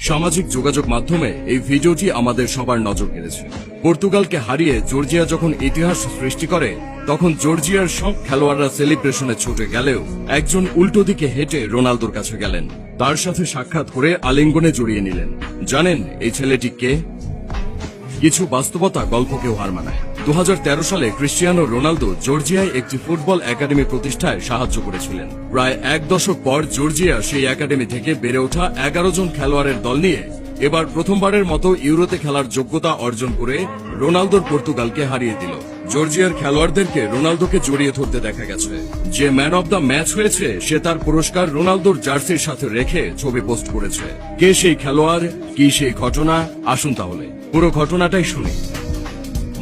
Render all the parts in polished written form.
সামাজিক যোগাযোগ মাধ্যমে এই ভিডিওটি আমাদের সবার নজর কেড়েছে। পর্তুগালকে হারিয়ে জর্জিয়া যখন ইতিহাস সৃষ্টি করে, তখন জর্জিয়ার সব খেলোয়াড়রা সেলিব্রেশনে ছুটে গেলেও একজন উল্টো দিকে হেঁটে রোনালদোর কাছে গেলেন, তার সাথে সাক্ষাৎ করে আলিঙ্গনে জড়িয়ে নিলেন। জানেন এই ছেলেটি কে? কিছু বাস্তবতা গল্পকেও হার মানায়। 2013 সালে ক্রিস্টিয়ানো রোনালদো জর্জিয়ায় একটি ফুটবল একাডেমি প্রতিষ্ঠায় সাহায্য করেছিলেন। প্রায় এক দশক পর জর্জিয়া সেই একাডেমি থেকে বেড়ে ওঠা 11 জন খেলোয়াড়ের দল নিয়ে এবার প্রথমবারের মতো ইউরোতে খেলার যোগ্যতা অর্জন করে রোনালদোর পর্তুগালকে হারিয়ে দিল। জর্জিয়ার খেলোয়াড়দেরকে রোনালদোকে জড়িয়ে ধরতে দেখা গেছে। যে ম্যান অব দ্য ম্যাচ হয়েছে সে তার পুরস্কার রোনালদোর জার্সির সাথে রেখে ছবি পোস্ট করেছে। কে সেই খেলোয়াড়, কি সেই ঘটনা, আসুন তাহলে পুরো ঘটনাটাই শুনি।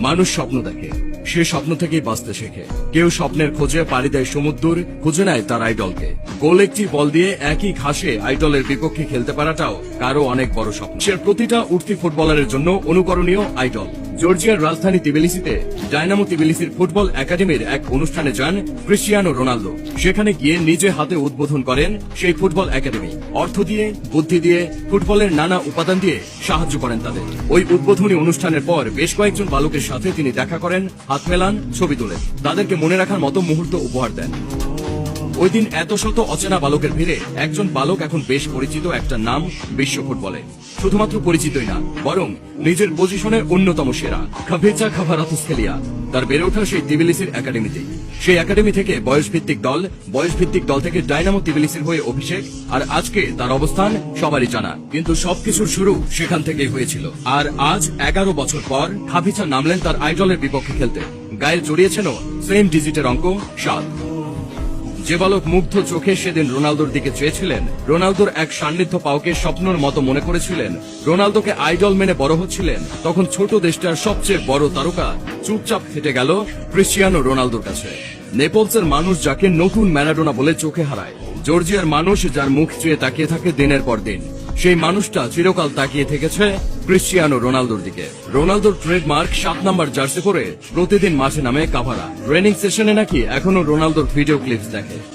মানুষ স্বপ্ন দেখে, সে স্বপ্ন থেকেই বাঁচতে শেখে। কেউ স্বপ্নের খোঁজে পাড়ি দেয় সমুদ্র, খুঁজে নেয় তার আইডলকে। গোল একটি বল দিয়ে একই ঘাসে আইডলের বিপক্ষে খেলতে পারাটাও কারো অনেক বড় স্বপ্ন। সে প্রতিটা উঠতি ফুটবলারের জন্য অনুকরণীয় আইডল। জর্জিয়ার রাজধানী তিবিলিসিতে ডায়নামো তিবিলিসির ফুটবল একাডেমির এক অনুষ্ঠানে যান ক্রিস্টিয়ানো রোনালদো। সেখানে গিয়ে নিজে হাতে উদ্বোধন করেন সেই ফুটবল একাডেমি। অর্থ দিয়ে, বুদ্ধি দিয়ে, ফুটবলের নানা উপাদান দিয়ে সাহায্য করেন তাদের। ওই উদ্বোধনী অনুষ্ঠানের পর বেশ কয়েকজন বালকের সাথে তিনি দেখা করেন, হাত মেলান, ছবি তোলেন, তাদেরকে মনে রাখার মতো মুহূর্ত উপহার দেন। ওই দিন এত শত অচেনা বালকের ভিড়ে একজন বালক এখন বেশ পরিচিত একটা নাম বিশ্ব ফুটবলে। শুধুমাত্র পরিচিতই না, বরং নিজের পজিশনে অন্যতম সেরা খাভেচা খাভারাতুসকেলিয়া। তার বেড়ে ওঠা সেই তিবিলিসির একাডেমিতেই। সেই একাডেমি থেকে বয়সভিত্তিক দল থেকে ডায়নামো তিবিলিসির হয়ে অভিষেক, আর আজকে তার অবস্থান সবারই জানা। কিন্তু সবকিছুর শুরু সেখান থেকেই হয়েছিল। আর আজ 11 বছর পর খাভিচা নামলেন তার আইডলের বিপক্ষে খেলতে। গায়ে জড়িয়েছেন সেম ডিজিটের অঙ্ক 7। যে বালক মুগ্ধ চোখে সেদিন রোনালদোর দিকে চেয়েছিলেন, রোনালদোর এক সান্নিধ্য পাওকে স্বপ্নের মতো মনে করেছিলেন, রোনালদোকে আইডল মেনে বড় হচ্ছিলেন, তখন ছোট দেশটার সবচেয়ে বড় তারকা চুপচাপ হেঁটে গেল ক্রিস্টিয়ানো রোনালদোর কাছে। নেপলসের মানুষ যাকে নতুন ম্যারাডোনা বলে চোখে হারায়, জর্জিয়ার মানুষ যার মুখ চেয়ে তাকিয়ে থাকে দিনের পর দিন, সেই মানুষটা চিরকাল তাকিয়ে থেকেছে ক্রিস্টিয়ানো রোনালদোর দিকে। রোনালদোর ট্রেডমার্ক 7 নাম্বার জার্সি পরে প্রতিদিন মাঠে নামে কাভারা। ট্রেনিং সেশনে নাকি এখনো রোনালদোর ভিডিও ক্লিপস দেখে।